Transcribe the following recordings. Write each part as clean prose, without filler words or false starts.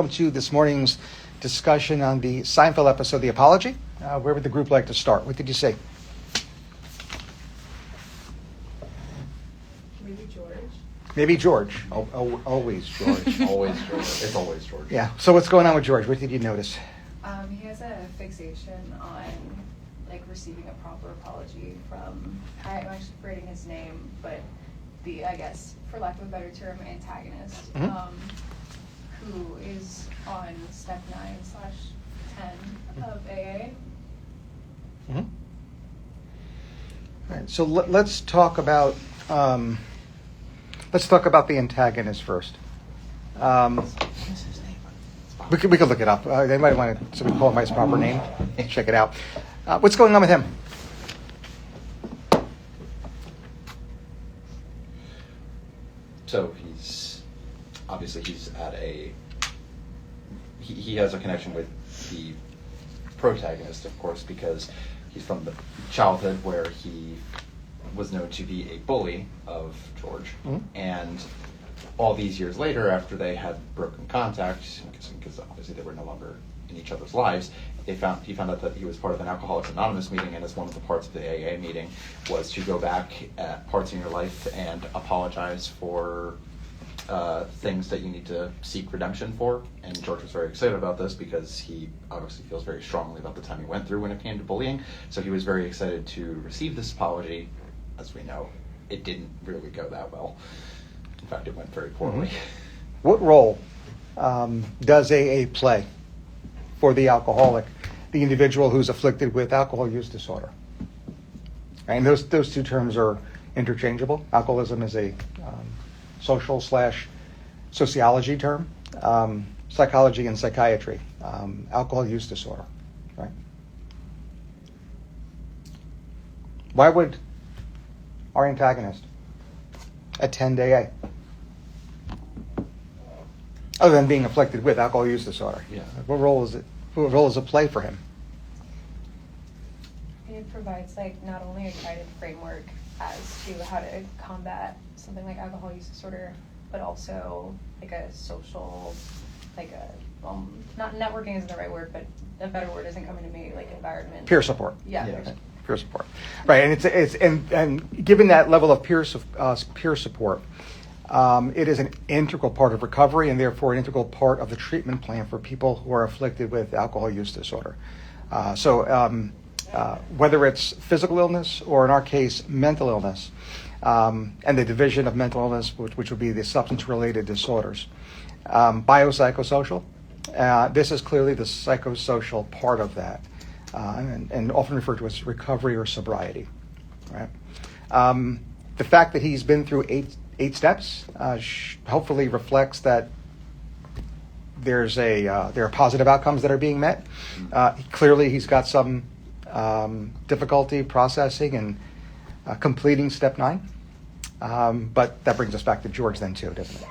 Welcome to this morning's discussion on the Psyfeld episode, The Apology. Where would the group like to start? What did you say? Maybe George. Maybe George. Always George. Always George. It's always George. Yeah. So what's going on with George? What did you notice? He has a fixation on receiving a proper apology from, I'm actually forgetting his name, but the, I guess, for lack of a better term, antagonist, who is on step 9/10 of AA. Mm-hmm. All right. So let's talk about the antagonist first. We could look it up. They might want to, so we call him by his proper name. Check it out. What's going on with him? So he's at he has a connection with the protagonist, of course, because he's from the childhood where he was known to be a bully of George. Mm-hmm. And all these years later, after they had broken contact, because obviously they were no longer in each other's lives, he found out that he was part of an Alcoholics Anonymous meeting, and as one of the parts of the AA meeting was to go back at parts in your life and apologize for things that you need to seek redemption for. And George was very excited about this because he obviously feels very strongly about the time he went through when it came to bullying. So he was very excited to receive this apology. As we know, it didn't really go that well. In fact, it went very poorly. Mm-hmm. What role does AA play for the alcoholic, the individual who's afflicted with alcohol use disorder? And those two terms are interchangeable. Alcoholism is a social/sociology term. Psychology and psychiatry. Alcohol use disorder. Right? Why would our antagonist attend AA? Other than being afflicted with alcohol use disorder. Yeah. What role does it play for him? It provides not only a guided framework as to how to combat something like alcohol use disorder, but also a social, not networking isn't the right word, but a better word isn't coming to me, environment. Peer support. Yeah. Yes. Peer support. Right, and and given that level of peer support, it is an integral part of recovery and therefore an integral part of the treatment plan for people who are afflicted with alcohol use disorder. Whether it's physical illness or, in our case, mental illness, and the division of mental illness, which would be the substance-related disorders. Biopsychosocial, this is clearly the psychosocial part of that, and often referred to as recovery or sobriety. Right? The fact that he's been through eight steps hopefully reflects that there are positive outcomes that are being met. Clearly, he's got some difficulty processing and completing step 9. But that brings us back to George then too, doesn't it?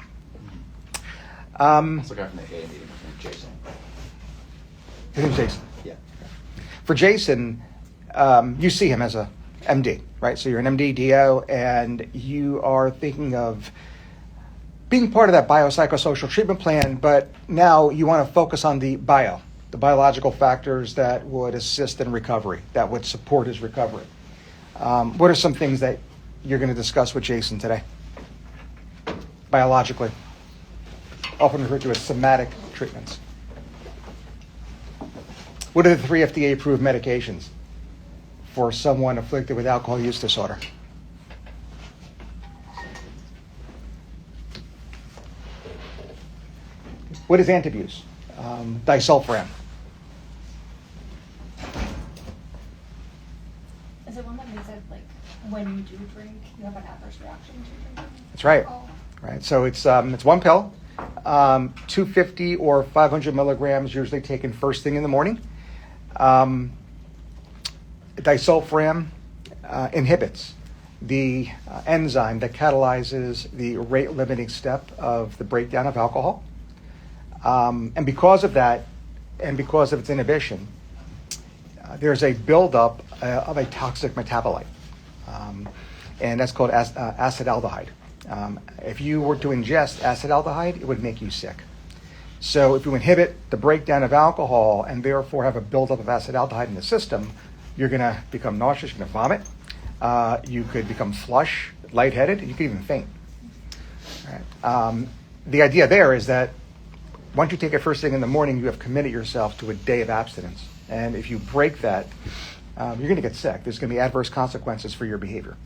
That's the guy from the AA meeting, Jason. His name's Jason. Yeah. For Jason, you see him as a MD, right? So you're an MD, DO, and you are thinking of being part of that biopsychosocial treatment plan, but now you want to focus on the biological factors that would assist in recovery, that would support his recovery. What are some things that you're going to discuss with Jason today? Biologically, often referred to as somatic treatments. What are the 3 FDA-approved medications for someone afflicted with alcohol use disorder? What is antabuse? Disulfiram. Is it one that means that, when you do drink, you have an adverse reaction to drinking? That's right. Alcohol? Right. So it's one pill, 250 or 500 milligrams, usually taken first thing in the morning. Disulfiram inhibits the enzyme that catalyzes the rate-limiting step of the breakdown of alcohol. And because of that, and because of its inhibition, there's a buildup of a toxic metabolite, and that's called acetaldehyde. If you were to ingest acetaldehyde, it would make you sick. So if you inhibit the breakdown of alcohol and therefore have a buildup of acetaldehyde in the system, you're going to become nauseous, you're going to vomit, you could become flush, lightheaded, and you could even faint. All right. The idea there is that once you take it first thing in the morning, you have committed yourself to a day of abstinence. And if you break that, you're going to get sick. There's going to be adverse consequences for your behavior,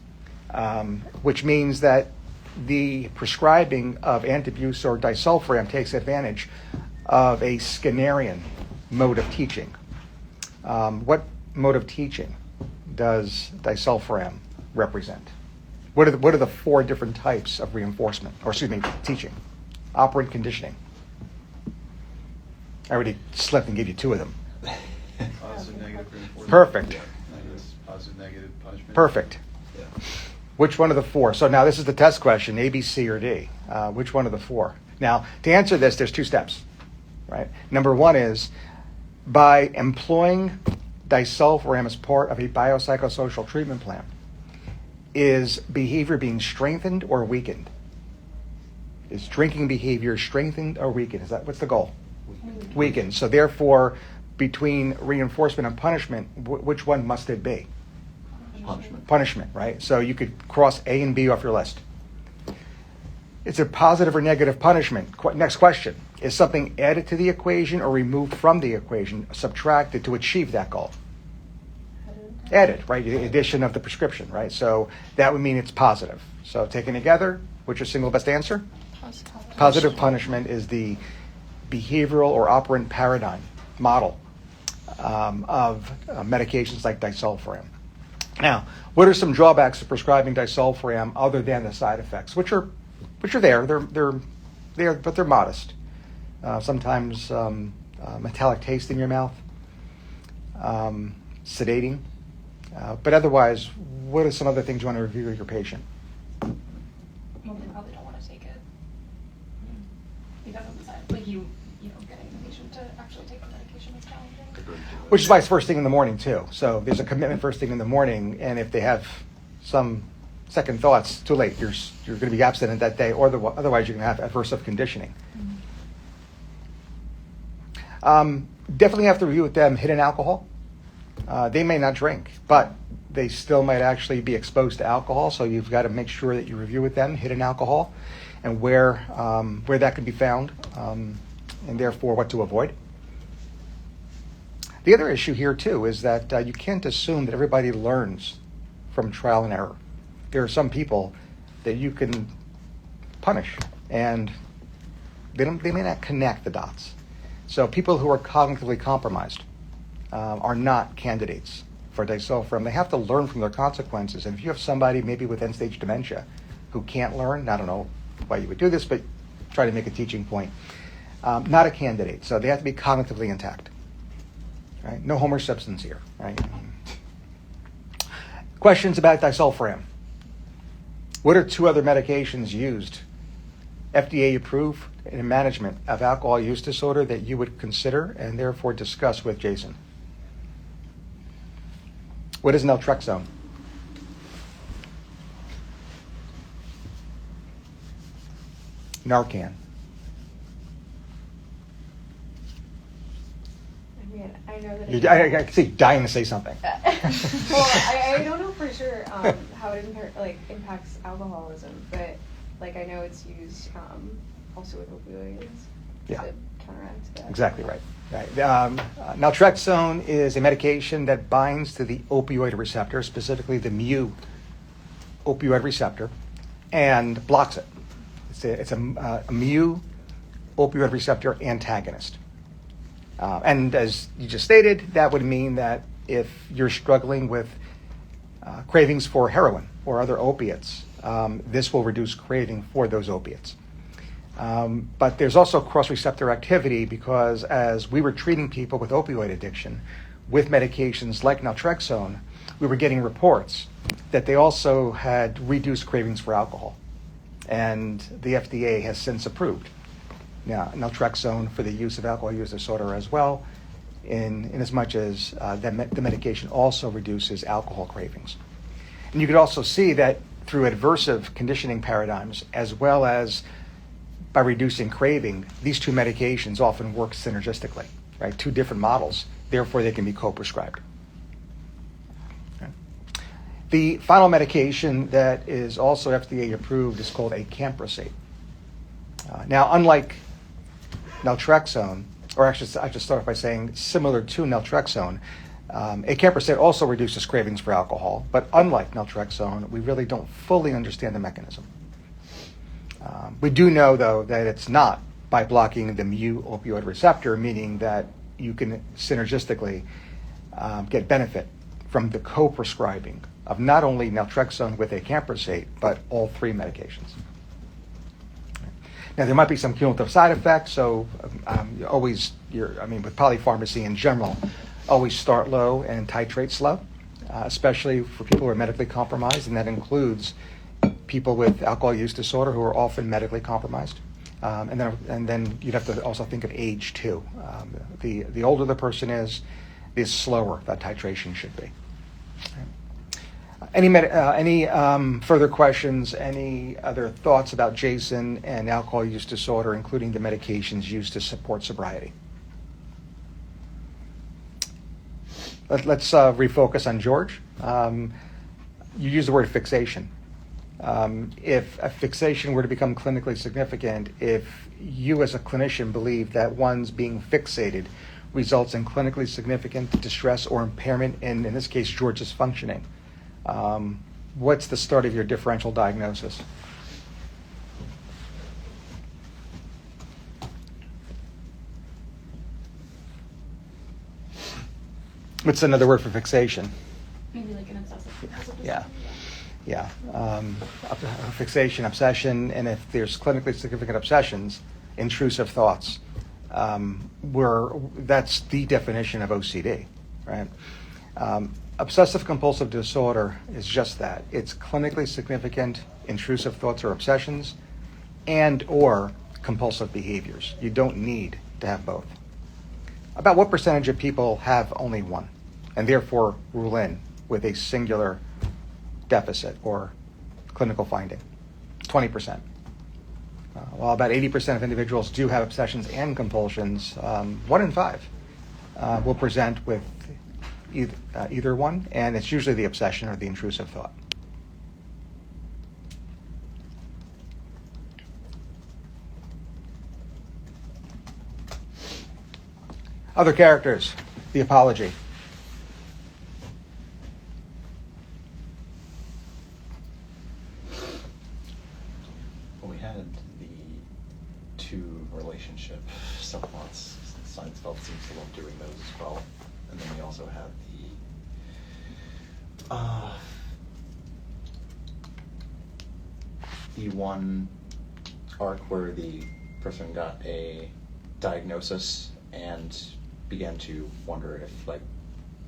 which means that the prescribing of antabuse or disulfiram takes advantage of a Skinnerian mode of teaching. What mode of teaching does disulfiram represent? What are the 4 different types of reinforcement, or teaching? Operant conditioning. I already slipped and gave you 2 of them. Positive, negative reinforcement. Perfect. Yeah. Positive, negative punishment. Perfect. Yeah. Which one of the 4? So now this is the test question, A, B, C, or D. Which one of the 4? Now, to answer this, there's 2 steps, right? Number 1 is by employing disulfiram as part of a biopsychosocial treatment plan, is behavior being strengthened or weakened? Is drinking behavior strengthened or weakened? What's the goal? Weakened. So therefore, between reinforcement and punishment, which one must it be? Punishment. Punishment, right? So you could cross A and B off your list. It's a positive or negative punishment. Next question. Is something added to the equation or removed from the equation, subtracted to achieve that goal? Added, right? The addition of the prescription, right? So that would mean it's positive. So taken together, what's your single best answer? Positive punishment is the behavioral or operant paradigm model of medications like disulfiram. Now, what are some drawbacks of prescribing disulfiram other than the side effects, which are there? They're there, but they're modest. Sometimes metallic taste in your mouth, sedating, but otherwise, what are some other things you want to review with your patient? Well, they probably don't want to take it because of the side. Like getting the patient to actually take the medication is challenging. Which is why it's first thing in the morning too. So there's a commitment first thing in the morning, and if they have some second thoughts, too late. You're going to be abstinent that day, or otherwise you're going to have adversive conditioning. Definitely have to review with them hidden alcohol. They may not drink, but they still might actually be exposed to alcohol. So you've got to make sure that you review with them hidden alcohol and where that can be found, and therefore what to avoid. The other issue here too is that you can't assume that everybody learns from trial and error. There are some people that you can punish, and they may not connect the dots. So people who are cognitively compromised are not candidates for disulfiram. They have to learn from their consequences. And if you have somebody maybe with end-stage dementia who can't learn, I don't know why you would do this, but try to make a teaching point, not a candidate. So they have to be cognitively intact. Right? No Homer Simpsons here. Right? Questions about disulfiram. What are 2 other medications used, FDA approved, in management of alcohol use disorder that you would consider and therefore discuss with Jason? What is naltrexone? Narcan. I mean, I know that. I can see you dying to say something. Well, I don't know for sure how it impacts alcoholism, but I know it's used also with opioids Yeah. to counteract that. Exactly right. Naltrexone is a medication that binds to the opioid receptor, specifically the mu opioid receptor, and blocks it. It's a mu opioid receptor antagonist. And as you just stated, that would mean that if you're struggling with cravings for heroin or other opiates, this will reduce craving for those opiates. But there's also cross-receptor activity because as we were treating people with opioid addiction with medications like naltrexone, we were getting reports that they also had reduced cravings for alcohol. And the FDA has since approved naltrexone for the use of alcohol use disorder as well, in as much as the medication also reduces alcohol cravings. And you could also see that through adversive conditioning paradigms, as well as by reducing craving, these two medications often work synergistically, right? Two different models, therefore they can be co-prescribed. Okay. The final medication that is also FDA approved is called acamprosate. Now, unlike naltrexone, or actually I just start off by saying similar to naltrexone, acamprosate also reduces cravings for alcohol, but unlike naltrexone, we really don't fully understand the mechanism. We do know, though, that it's not by blocking the mu-opioid receptor, meaning that you can synergistically get benefit from the co-prescribing of not only naltrexone with acamprosate, but all three medications. Now, there might be some cumulative side effects, so with polypharmacy in general, always start low and titrate slow, especially for people who are medically compromised, and that includes people with alcohol use disorder who are often medically compromised. And then you'd have to also think of age too. The older the person is, the slower that titration should be. Any further questions? Any other thoughts about Jason and alcohol use disorder, including the medications used to support sobriety? Let's refocus on George. You use the word fixation. If a fixation were to become clinically significant, if you as a clinician believe that one's being fixated results in clinically significant distress or impairment in this case, George's functioning, what's the start of your differential diagnosis? What's another word for fixation? Maybe like an obsessive compulsive Yeah. disorder. Yeah. Fixation, obsession, and if there's clinically significant obsessions, intrusive thoughts, that's the definition of OCD, right? Obsessive compulsive disorder is just that. It's clinically significant intrusive thoughts or obsessions and or compulsive behaviors. You don't need to have both. About what percentage of people have only one and therefore rule in with a singular deficit or clinical finding? 20%. While about 80% of individuals do have obsessions and compulsions, 1 in 5 will present with either one, and it's usually the obsession or the intrusive thought. Other characters, the apology. Well, we had the two relationship subplots. Psyfeld seems to love doing those as well. And then we also had the one arc where the person got a diagnosis and began to wonder if like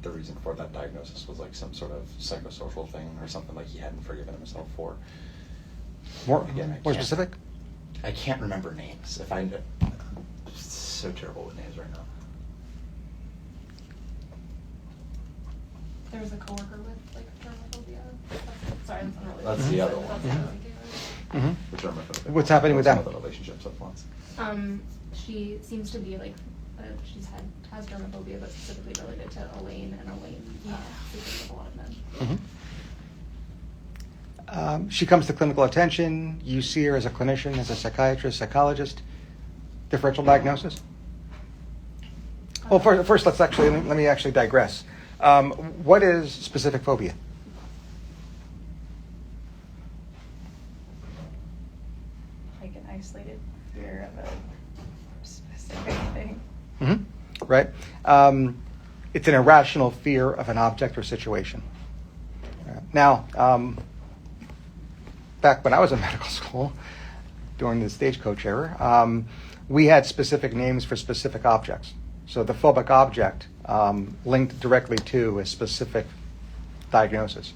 the reason for that diagnosis was like some sort of psychosocial thing or something like he hadn't forgiven himself for. More More specific? I can't remember names. I'm so terrible with names right now. There was a coworker with like germophobia. Sorry, that's unrelated. That's the other one. That's Mhm. what I'm thinking Mm-hmm. The germaphobic. What's happening with Some them? of the relationship subplots. of. She seems to be like, has germophobia, but specifically related to Elaine, and Elaine sleeping with a lot of men. Mm-hmm. She comes to clinical attention. You see her as a clinician, as a psychiatrist, psychologist. Differential diagnosis? Well, first let me actually digress. What is specific phobia? Like an isolated fear of a specific thing. Mm-hmm. Right. It's an irrational fear of an object or situation. Now, back when I was in medical school, during the stagecoach era, we had specific names for specific objects. So the phobic object linked directly to a specific diagnosis.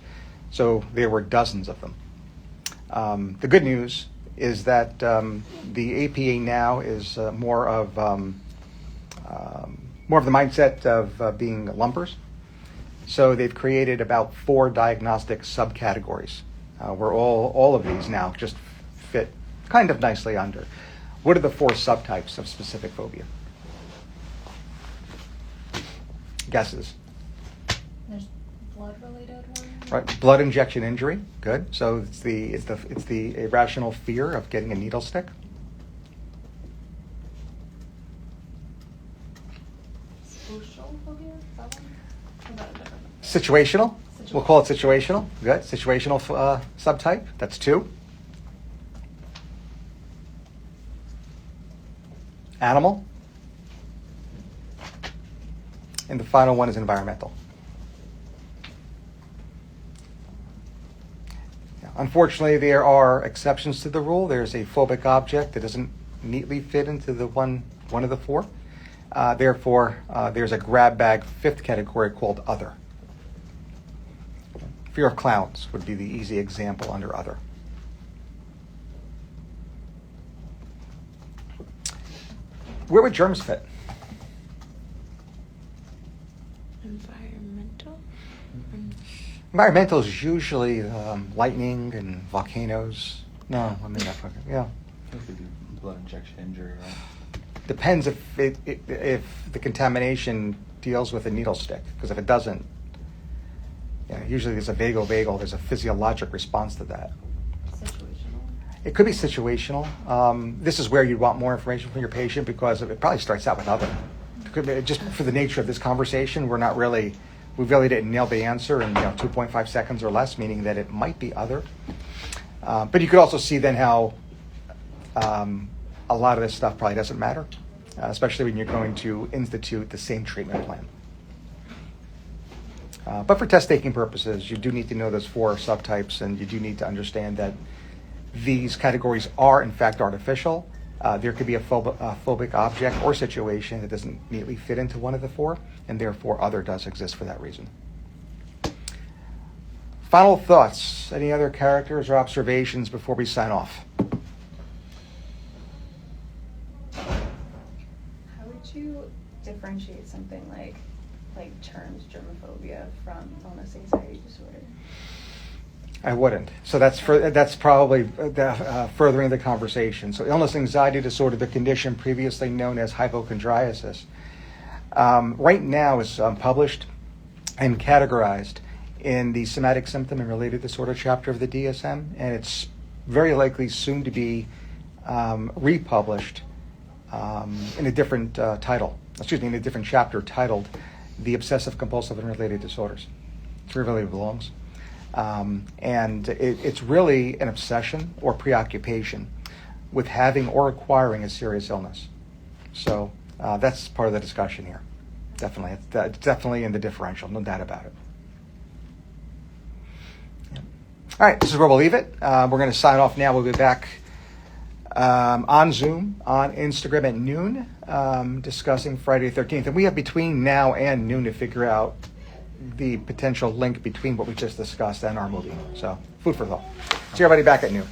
So there were dozens of them. The good news is that the APA now is more of the mindset of being lumpers. So they've created about 4 diagnostic subcategories where all of these now just fit kind of nicely under. What are the 4 subtypes of specific phobia? Guesses? There's blood-related ones. Right, blood injection injury. Good. So it's the irrational fear of getting a needle stick. Social phobia? Is that one? Or is that a different one? Situational. We'll call it situational. Good. Situational subtype. That's 2. Animal. And the final one is environmental. Now, unfortunately, there are exceptions to the rule. There's a phobic object that doesn't neatly fit into the one of the 4. Therefore, there's a grab bag 5th category called other. Fear of clowns would be the easy example under other. Where would germs fit? Environmental? Environmental is usually lightning and volcanoes. No, I mean, yeah. I think it'd be blood injection injury, right? Depends if the contamination deals with a needle stick, because if it doesn't, usually there's a vagal, there's a physiologic response to that. Situational? It could be situational. This is where you'd want more information from your patient, because it probably starts out with other. It could be, just for the nature of this conversation, we really didn't nail the answer in 2.5 seconds or less, meaning that it might be other. But you could also see then how a lot of this stuff probably doesn't matter, especially when you're going to institute the same treatment plan. But for test-taking purposes, you do need to know those 4 subtypes, and you do need to understand that these categories are, in fact, artificial. There could be a phobic object or situation that doesn't neatly fit into one of the 4, and therefore other does exist for that reason. Final thoughts? Any other characters or observations before we sign off? How would you differentiate something like terms germophobia from illness anxiety disorder? I wouldn't. So that's probably furthering the conversation. So illness anxiety disorder, the condition previously known as hypochondriasis, right now is published and categorized in the somatic symptom and related disorder chapter of the DSM, and it's very likely soon to be republished in a different in a different chapter titled The Obsessive Compulsive and Related Disorders. It's where it really belongs. And it's really an obsession or preoccupation with having or acquiring a serious illness. So that's part of the discussion here. Definitely. It's definitely in the differential, no doubt about it. Yeah. All right, this is where we'll leave it. We're going to sign off now. We'll be back on Zoom, on Instagram at noon, discussing Friday the 13th. And we have between now and noon to figure out the potential link between what we just discussed and our movie. So, food for thought. See everybody back at noon.